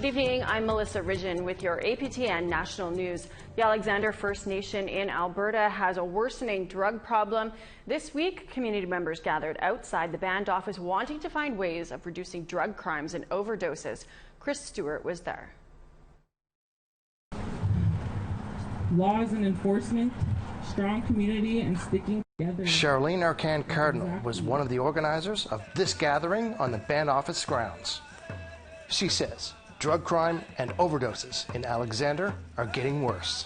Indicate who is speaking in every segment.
Speaker 1: Good evening, I'm Melissa Ridgen with your APTN National News. The Alexander First Nation in Alberta has a worsening drug problem. This week, community members gathered outside the band office wanting to find ways of reducing drug crimes and overdoses. Chris Stewart was there.
Speaker 2: Laws and enforcement, strong community, and sticking together.
Speaker 3: Charlene Arcand Cardinal was one of the organizers of this gathering on the band office grounds. She says drug crime and overdoses in Alexander are getting worse.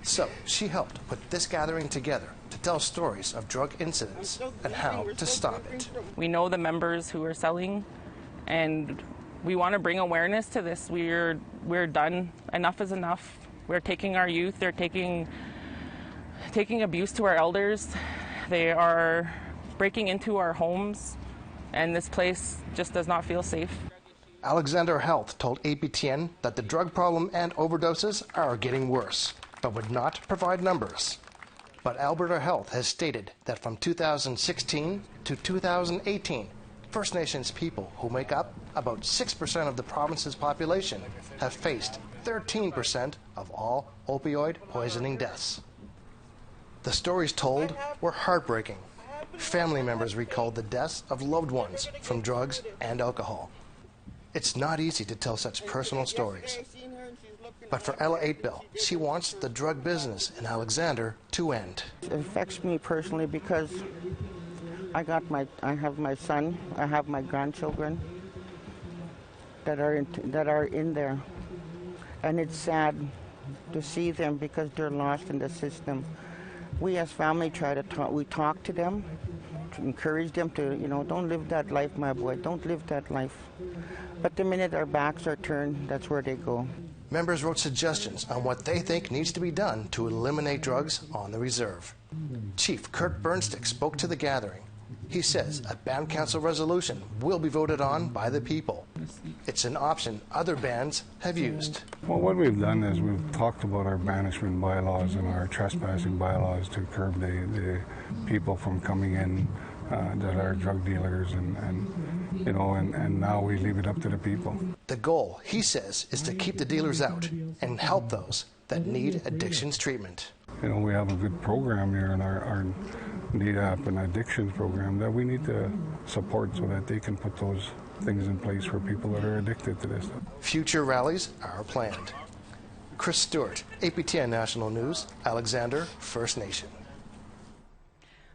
Speaker 3: So she helped put this gathering together to tell stories of drug incidents and how to stop it.
Speaker 4: We know the members who are selling, and we want to bring awareness to this. We're done. Enough is enough. We're taking our youth. They're taking abuse to our elders. They are breaking into our homes, and this place just does not feel safe.
Speaker 3: Alexander Health told APTN that the drug problem and overdoses are getting worse, but would not provide numbers. But Alberta Health has stated that from 2016 to 2018, First Nations people, who make up about 6% of the province's population, have faced 13% of all opioid poisoning deaths. The stories told were heartbreaking. Family members recalled the deaths of loved ones from drugs and alcohol. It's not easy to tell such personal stories. But for Ella Eightbill, she wants the drug business in Alexander to end.
Speaker 5: It affects me personally because I have my son, I have my grandchildren that are in there, and it's sad to see them because they're lost in the system. We as family talk to them, to encourage them to, don't live that life, my boy, don't live that life. But the minute our backs are turned, that's where they go.
Speaker 3: Members wrote suggestions on what they think needs to be done to eliminate drugs on the reserve. Chief Kurt Burnstick spoke to the gathering. He says a band council resolution will be voted on by the people. It's an option other bands have used.
Speaker 6: Well, what we've done is we've talked about our banishment bylaws and our trespassing bylaws to curb the people from coming in that are drug dealers, and now we leave it up to the people.
Speaker 3: The goal, he says, is to keep the dealers out and help those that need addictions treatment.
Speaker 6: We have a good program here in our NEDAP and addictions program that we need to support so that they can put those things in place for people that are addicted to this.
Speaker 3: Future rallies are planned. Chris Stewart, APTN National News, Alexander First Nation.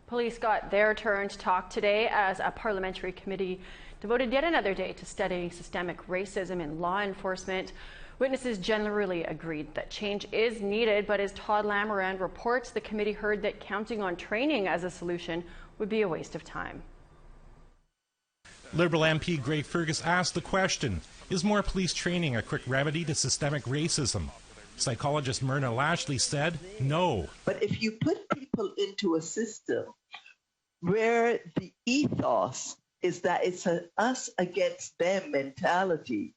Speaker 1: Police got their turn to talk today as a parliamentary committee devoted yet another day to studying systemic racism in law enforcement. Witnesses generally agreed that change is needed, but as Todd Lamoran reports, the committee heard that counting on training as a solution would be a waste of time.
Speaker 7: Liberal MP Greg Fergus asked the question, is more police training a quick remedy to systemic racism? Psychologist Myrna Lashley said no.
Speaker 8: But if you put people into a system where the ethos is that it's an us against them mentality,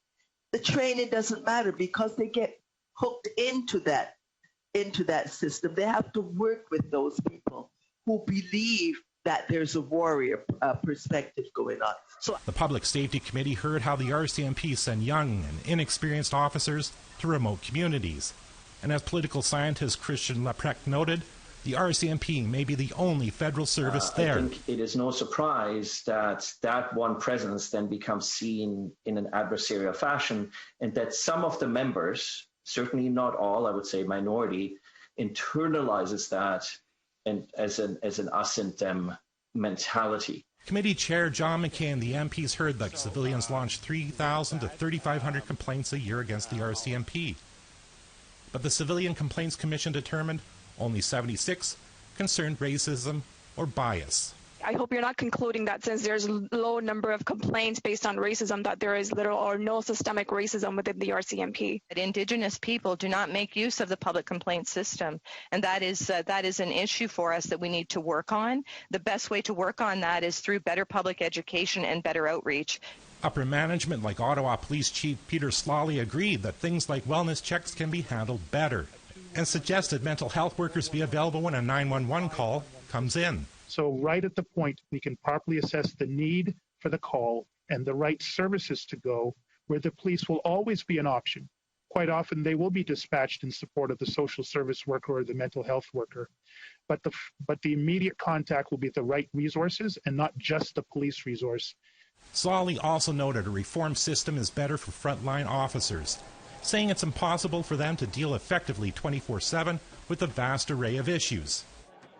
Speaker 8: the training doesn't matter because they get hooked into that system. They have to work with those people who believe that there's a warrior perspective going on. So
Speaker 7: the Public Safety Committee heard how the RCMP send young and inexperienced officers to remote communities. And as political scientist Christian Leprecht noted, the RCMP may be the only federal service there.
Speaker 9: I think it is no surprise that that one presence then becomes seen in an adversarial fashion, and that some of the members, certainly not all, I would say minority, internalizes that and as an us and them mentality.
Speaker 7: Committee Chair John McCain and the MPs heard that civilians launch 3,000 to 3,500 complaints a year against the RCMP. But the Civilian Complaints Commission determined only 76 concerned racism or bias.
Speaker 10: I hope you're not concluding that since there's a low number of complaints based on racism that there is little or no systemic racism within the RCMP.
Speaker 11: Indigenous people do not make use of the public complaint system, and that is an issue for us that we need to work on. The best way to work on that is through better public education and better outreach.
Speaker 7: Upper management like Ottawa Police Chief Peter Slawley agreed that things like wellness checks can be handled better and suggested mental health workers be available when a 911 call comes in.
Speaker 12: So right at the point we can properly assess the need for the call and the right services to go, where the police will always be an option. Quite often they will be dispatched in support of the social service worker or the mental health worker, but the immediate contact will be the right resources and not just the police resource.
Speaker 7: Solly also noted a reform system is better for frontline officers, saying it's impossible for them to deal effectively 24/7 with a vast array of issues.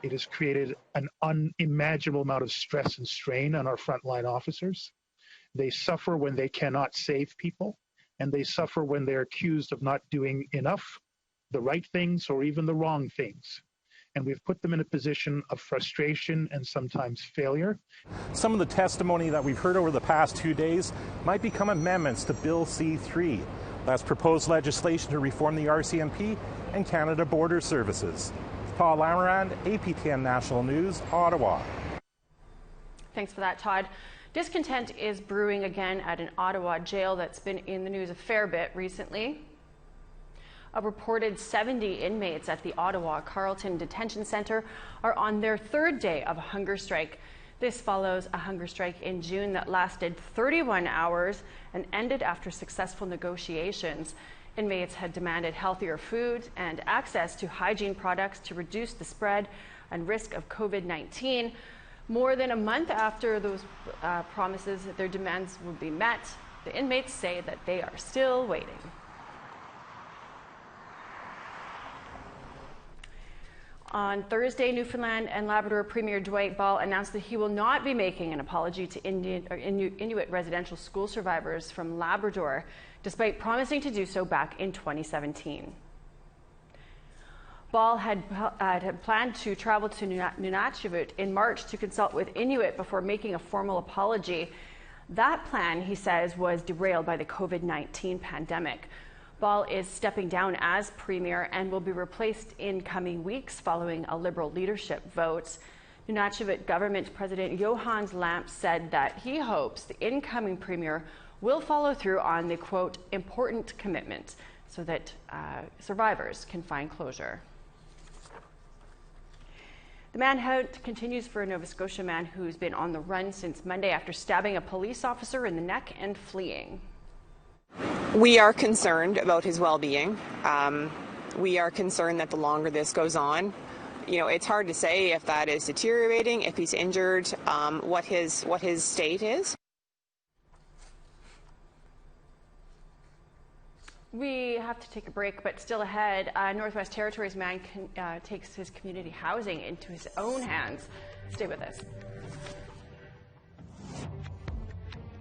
Speaker 12: It has created an unimaginable amount of stress and strain on our frontline officers. They suffer when they cannot save people, and they suffer when they're accused of not doing enough, the right things, or even the wrong things. And we've put them in a position of frustration and sometimes failure.
Speaker 7: Some of the testimony that we've heard over the past 2 days might become amendments to Bill C-3. That's proposed legislation to reform the RCMP and Canada Border Services. Paul Lamarand, APTN National News, Ottawa.
Speaker 1: Thanks for that, Todd. Discontent is brewing again at an Ottawa jail that's been in the news a fair bit recently. A reported 70 inmates at the Ottawa Carleton Detention Centre are on their third day of a hunger strike. This follows a hunger strike in June that lasted 31 hours and ended after successful negotiations. Inmates had demanded healthier food and access to hygiene products to reduce the spread and risk of COVID-19. More than a month after those promises that their demands would be met, the inmates say that they are still waiting. On Thursday, Newfoundland and Labrador Premier Dwight Ball announced that he will not be making an apology to Inuit residential school survivors from Labrador, despite promising to do so back in 2017. Ball had planned to travel to Nunavut in March to consult with Inuit before making a formal apology. That plan, he says, was derailed by the COVID-19 pandemic. Ball is stepping down as Premier and will be replaced in coming weeks following a Liberal leadership vote. Nunavut Government President Johannes Lamp said that he hopes the incoming Premier will follow through on the, quote, important commitment so that survivors can find closure. The manhunt continues for a Nova Scotia man who's been on the run since Monday after stabbing a police officer in the neck and fleeing.
Speaker 13: We are concerned about his well-being. We are concerned that the longer this goes on, it's hard to say if that is deteriorating, if he's injured, what his state is.
Speaker 1: We have to take a break, but still ahead, Northwest Territories man takes his community housing into his own hands. Stay with us.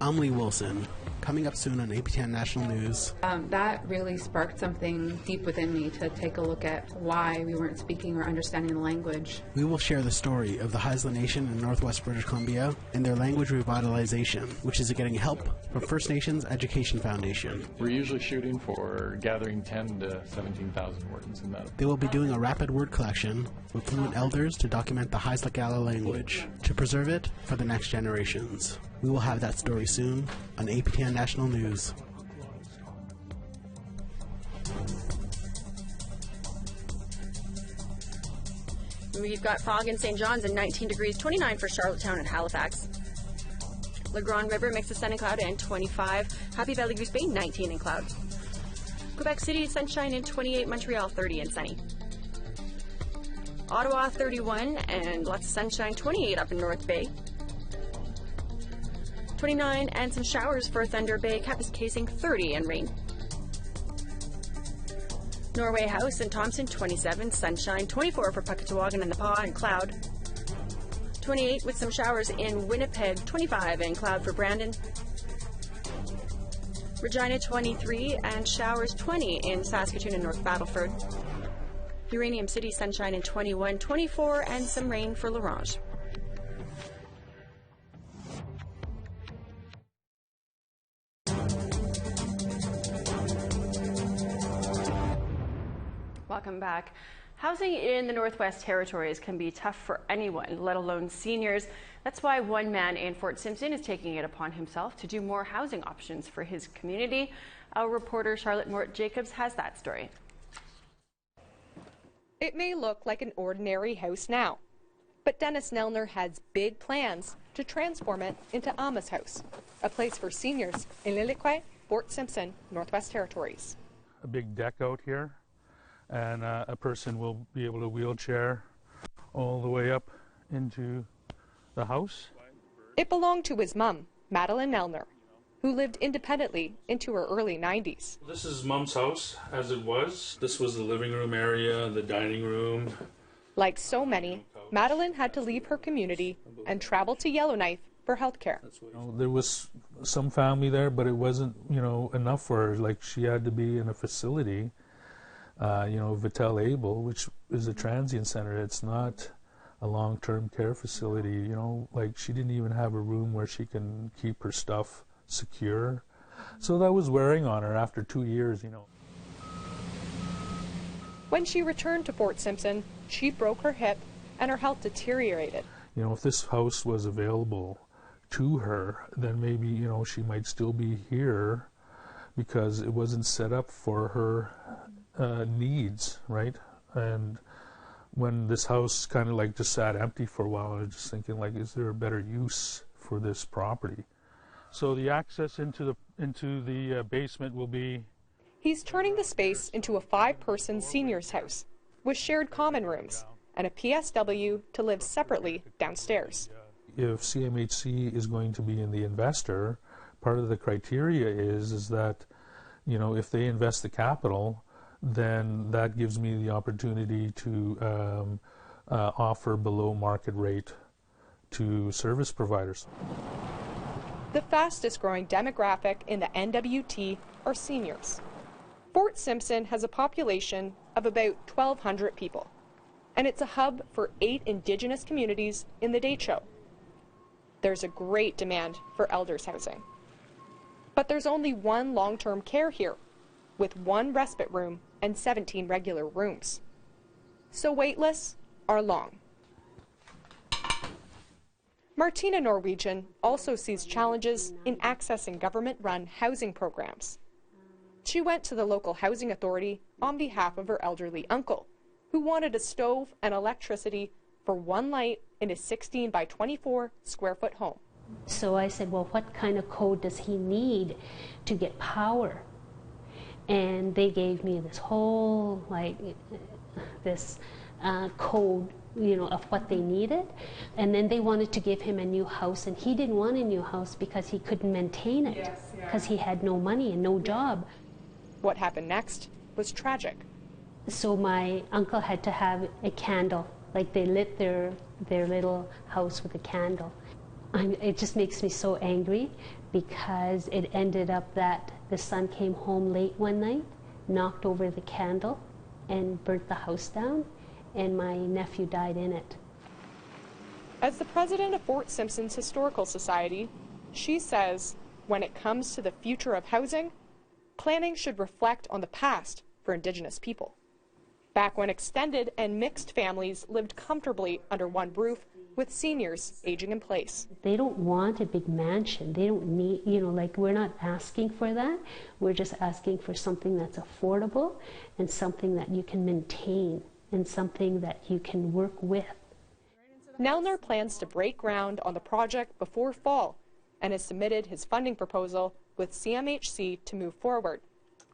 Speaker 14: I'm Lee Wilson. Coming up soon on APTN National News.
Speaker 15: That really sparked something deep within me to take a look at why we weren't speaking or understanding the language.
Speaker 14: We will share the story of the Haisla Nation in Northwest British Columbia and their language revitalization, which is getting help from First Nations Education Foundation.
Speaker 16: We're usually shooting for gathering 10 to 17,000 words in that.
Speaker 14: They will be doing a rapid word collection with fluent elders to document the Haisla Gala language, to preserve it for the next generations. We will have that story soon on APTN National News.
Speaker 1: We've got fog in St. John's and 19 degrees, 29 for Charlottetown and Halifax. La Grande River, mix of sun and cloud, and 25. Happy Valley Goose Bay, 19 and cloud. Quebec City, sunshine and 28. Montreal, 30 and sunny. Ottawa, 31 and lots of sunshine, 28 up in North Bay. 29 and some showers for Thunder Bay, Kapuskasing, 30 and rain. Norway House and Thompson, 27, sunshine, 24 for Puckatawagan and the Paw and cloud. 28 with some showers in Winnipeg, 25 and cloud for Brandon. Regina, 23 and showers, 20 in Saskatoon and North Battleford. Uranium City, sunshine and 21, 24 and some rain for La Ronge. Welcome back. Housing in the Northwest Territories can be tough for anyone, let alone seniors. That's why one man in Fort Simpson is taking it upon himself to do more housing options for his community. Our reporter Charlotte Mort-Jacobs has that story.
Speaker 17: It may look like an ordinary house now, but Dennis Nelner has big plans to transform it into Amos House, a place for seniors in Iroquois Fort Simpson, Northwest Territories.
Speaker 18: A big deck out here, and a person will be able to wheelchair all the way up into the house.
Speaker 17: It belonged to his mom, Madeline Nelner, who lived independently into her early 90s.
Speaker 18: This is Mom's house as it was. This was the living room area, the dining room.
Speaker 17: Like so many, Madeline had to leave her community and travel to Yellowknife for health care.
Speaker 18: There was some family there, but it wasn't, enough for her. Like, she had to be in a facility, Vitel Able, which is a transient center. It's not a long-term care facility, like she didn't even have a room where she can keep her stuff secure. So that was wearing on her after 2 years,
Speaker 17: When she returned to Fort Simpson, she broke her hip and her health deteriorated.
Speaker 18: If this house was available to her, then maybe, she might still be here because it wasn't set up for her needs, right? And when this house kind of like just sat empty for a while, I was just thinking, like, is there a better use for this property? So the access into the basement will be...
Speaker 17: He's turning the space into a 5-person seniors house with shared common rooms and a PSW to live separately downstairs.
Speaker 18: If CMHC is going to be in the investor, part of the criteria is that, if they invest the capital, then that gives me the opportunity to offer below market rate to service providers.
Speaker 17: The fastest growing demographic in the NWT are seniors. Fort Simpson has a population of about 1,200 people, and it's a hub for 8 Indigenous communities in the Decho. There's a great demand for elders housing. But there's only one long-term care here, with 1 respite room and 17 regular rooms. So wait lists are long. Martina Norwegian also sees challenges in accessing government-run housing programs. She went to the local housing authority on behalf of her elderly uncle, who wanted a stove and electricity for 1 light in a 16 by 24 square foot home.
Speaker 19: So I said, well, what kind of code does he need to get power? And they gave me this whole, code, of what they needed. And then they wanted to give him a new house, and he didn't want a new house because he couldn't maintain it, because he had no money and no job.
Speaker 17: What happened next was tragic.
Speaker 19: So my uncle had to have a candle, like they lit their little house with a candle. It just makes me so angry because it ended up that the son came home late one night, knocked over the candle, and burnt the house down, and my nephew died in it.
Speaker 17: As the president of Fort Simpson's Historical Society, she says, when it comes to the future of housing, planning should reflect on the past for Indigenous people. Back when extended and mixed families lived comfortably under one roof with seniors aging in place.
Speaker 19: They don't want a big mansion. They don't need, we're not asking for that. We're just asking for something that's affordable and something that you can maintain and something that you can work with.
Speaker 17: Nelner plans to break ground on the project before fall and has submitted his funding proposal with CMHC to move forward,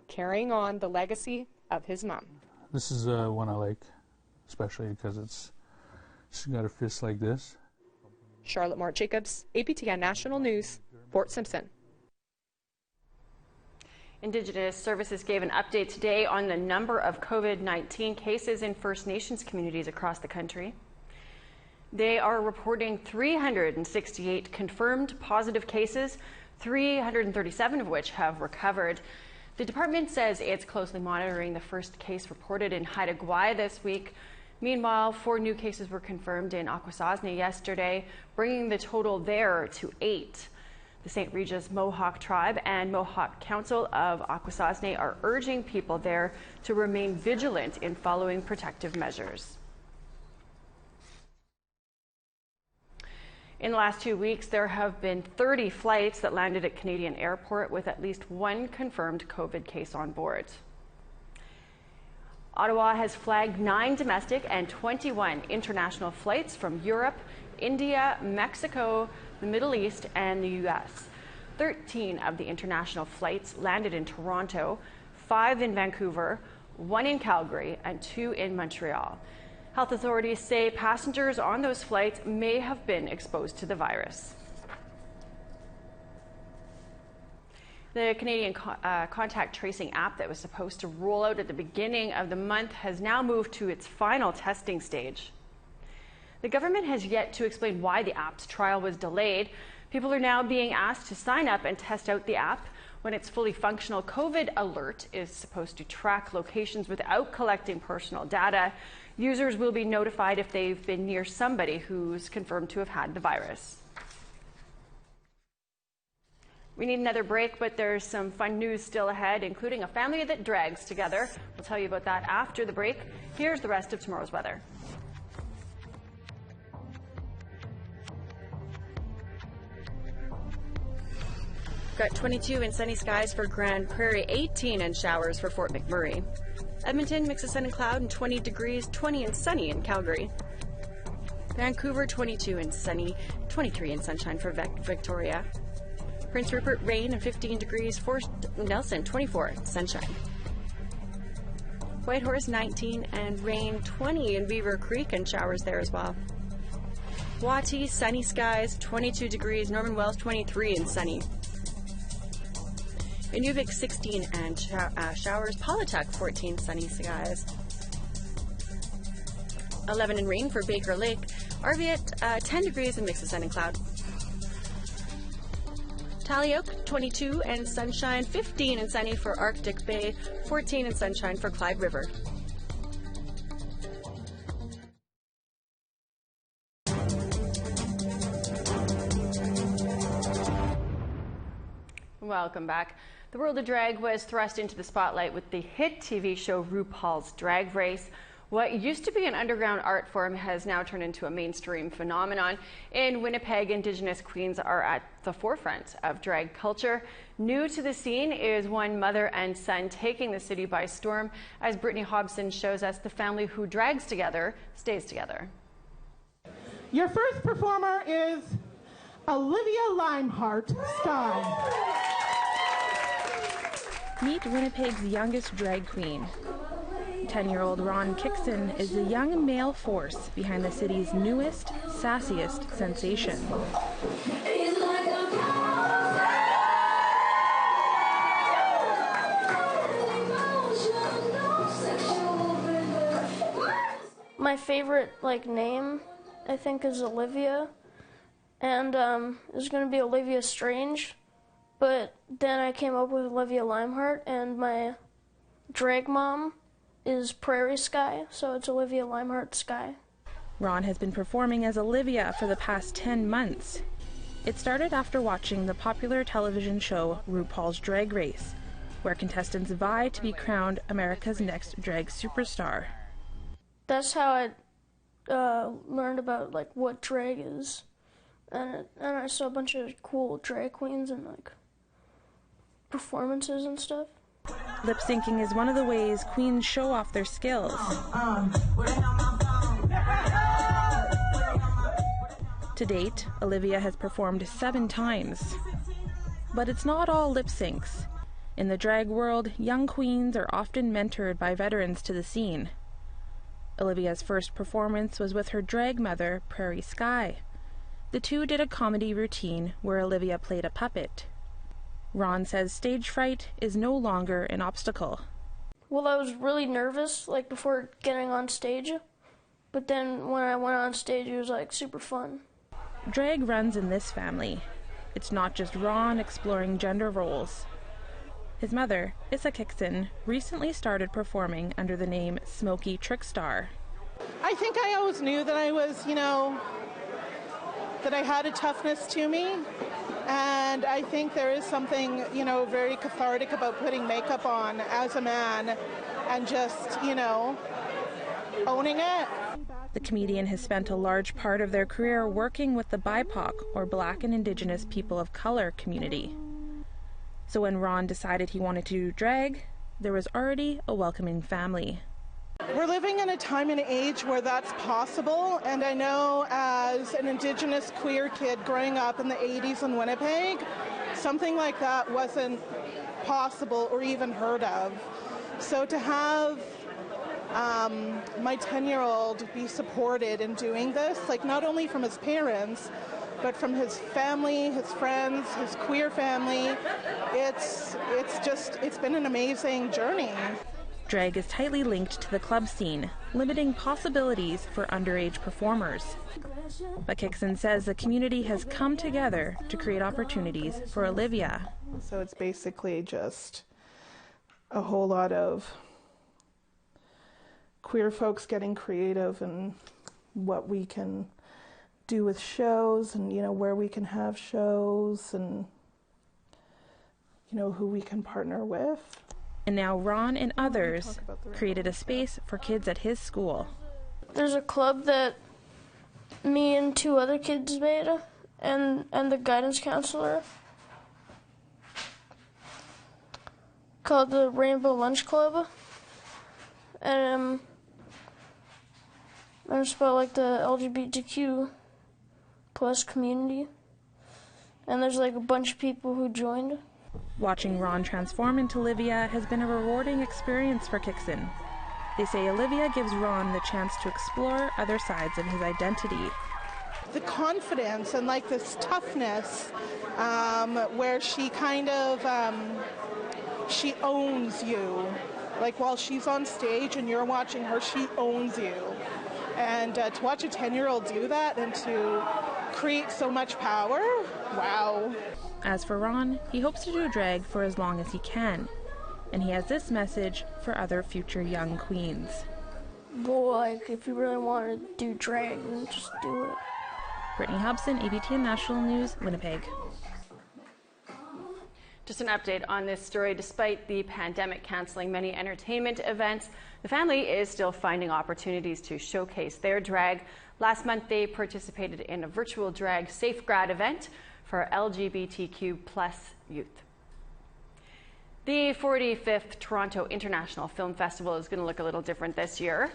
Speaker 17: carrying on the legacy of his mom.
Speaker 18: This is one I like, especially because she's got her fist like this.
Speaker 17: Charlotte Moore Jacobs, APTN National News, Fort Simpson.
Speaker 1: Indigenous Services gave an update today on the number of COVID-19 cases in First Nations communities across the country. They are reporting 368 confirmed positive cases, 337 of which have recovered. The department says it's closely monitoring the first case reported in Haida Gwaii this week. Meanwhile, 4 new cases were confirmed in Akwesasne yesterday, bringing the total there to 8. The St. Regis Mohawk Tribe and Mohawk Council of Akwesasne are urging people there to remain vigilant in following protective measures. In the last 2 weeks, there have been 30 flights that landed at Canadian Airport with at least 1 confirmed COVID case on board. Ottawa has flagged 9 domestic and 21 international flights from Europe, India, Mexico, the Middle East, and the U.S. 13 of the international flights landed in Toronto, 5 in Vancouver, 1 in Calgary, and 2 in Montreal. Health authorities say passengers on those flights may have been exposed to the virus. The Canadian contact tracing app that was supposed to roll out at the beginning of the month has now moved to its final testing stage. The government has yet to explain why the app's trial was delayed. People are now being asked to sign up and test out the app. When it's fully functional, COVID Alert is supposed to track locations without collecting personal data. Users will be notified if they've been near somebody who's confirmed to have had the virus. We need another break, but there's some fun news still ahead, including a family that drags together. We'll tell you about that after the break. Here's the rest of tomorrow's weather. Got 22 and sunny skies for Grand Prairie, 18 and showers for Fort McMurray. Edmonton, mix of sun and cloud, and 20 degrees, 20 and sunny in Calgary. Vancouver, 22 and sunny, 23 and sunshine for Victoria. Prince Rupert, rain and 15 degrees. Fort Nelson, 24, sunshine. Whitehorse, 19 and rain, 20 in Beaver Creek, and showers there as well. Wauhee, sunny skies, 22 degrees. Norman Wells, 23 and sunny. Inuvik, 16 and showers. Paulatuk, 14 sunny skies. 11 and rain for Baker Lake. Arviat, 10 degrees and mix of sun and cloud. Tallyoak, 22 and sunshine, 15 and sunny for Arctic Bay, 14 and sunshine for Clyde River. Welcome back. The world of drag was thrust into the spotlight with the hit TV show RuPaul's Drag Race. What used to be an underground art form has now turned into a mainstream phenomenon. In Winnipeg, Indigenous queens are at the forefront of drag culture. New to the scene is one mother and son taking the city by storm. As Brittany Hobson shows us, the family who drags together stays together.
Speaker 20: Your first performer is Olivia Limehart Sky.
Speaker 21: Meet Winnipeg's youngest drag queen. 10-year-old Ron Kixon is the young male force behind the city's newest, sassiest sensation.
Speaker 22: My favorite name, I think, is Olivia, and it's going to be Olivia Strange, but then I came up with Olivia Limehart, and my drag mom is Prairie Sky, so it's Olivia Limehart Sky.
Speaker 21: Ron has been performing as Olivia for the past 10 months. It started after watching the popular television show RuPaul's Drag Race, where contestants vie to be crowned America's next drag superstar.
Speaker 22: That's how I learned about what drag is, and I saw a bunch of cool drag queens and performances and stuff.
Speaker 21: Lip syncing is one of the ways queens show off their skills. To date, Olivia has performed 7 times. But it's not all lip syncs. In the drag world, young queens are often mentored by veterans to the scene. Olivia's first performance was with her drag mother, Prairie Sky. The two did a comedy routine where Olivia played a puppet. Ron says stage fright is no longer an obstacle.
Speaker 22: Well, I was really nervous, before getting on stage, but then when I went on stage, it was, super fun.
Speaker 21: Drag runs in this family. It's not just Ron exploring gender roles. His mother, Issa Kixon, recently started performing under the name Smokey Trickstar.
Speaker 20: I think I always knew that I was, that I had a toughness to me. And I think there is something, very cathartic about putting makeup on as a man and just, owning it.
Speaker 21: The comedian has spent a large part of their career working with the BIPOC, or Black and Indigenous People of Color community. So when Ron decided he wanted to do drag, there was already a welcoming family.
Speaker 20: We're living in a time and age where that's possible, and I know as an Indigenous queer kid growing up in the 80s in Winnipeg, something like that wasn't possible or even heard of. So to have my 10-year-old be supported in doing this, like not only from his parents, but from his family, his friends, his queer family, it's been an amazing journey.
Speaker 21: Drag is tightly linked to the club scene, limiting possibilities for underage performers. But Kixon says the community has come together to create opportunities for Olivia.
Speaker 20: So it's basically just a whole lot of queer folks getting creative and what we can do with shows and, you know, where we can have shows and, you know, who we can partner with.
Speaker 21: And now Ron and others created a space for kids at his school.
Speaker 22: There's a club that me and 2 other kids made, and the guidance counselor, called the Rainbow Lunch Club. And it's about like the LGBTQ plus community. And there's like a bunch of people who joined.
Speaker 21: Watching Ron transform into Olivia has been a rewarding experience for Kixon. They say Olivia gives Ron the chance to explore other sides of his identity.
Speaker 20: The confidence and like this toughness where she kind of, she owns you. Like while she's on stage and you're watching her, she owns you. And to watch a 10-year-old do that and to create so much power, wow.
Speaker 21: As for Ron, he hopes to do drag for as long as he can. And he has this message for other future young queens.
Speaker 22: Well, like, if you really want to do drag, then just do it.
Speaker 21: Brittany Hobson, APTN National News, Winnipeg.
Speaker 1: Just an update on this story. Despite the pandemic cancelling many entertainment events, the family is still finding opportunities to showcase their drag. Last month, they participated in a virtual drag Safe Grad event for LGBTQ plus youth. The 45th Toronto International Film Festival is going to look a little different this year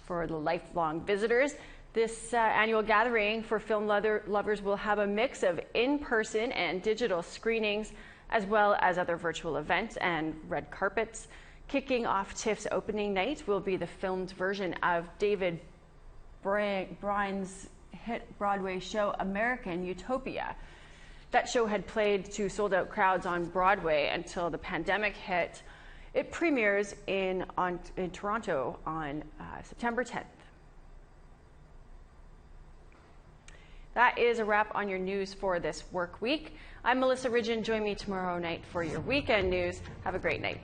Speaker 1: for the lifelong visitors. This annual gathering for film lovers will have a mix of in-person and digital screenings, as well as other virtual events and red carpets. Kicking off TIFF's opening night will be the filmed version of David Bryan's hit Broadway show American Utopia. That show had played to sold-out crowds on Broadway until the pandemic hit. It premieres in Toronto on September 10th. That is a wrap on your news for this work week. I'm Melissa Ridgen. Join me tomorrow night for your weekend news. Have a great night.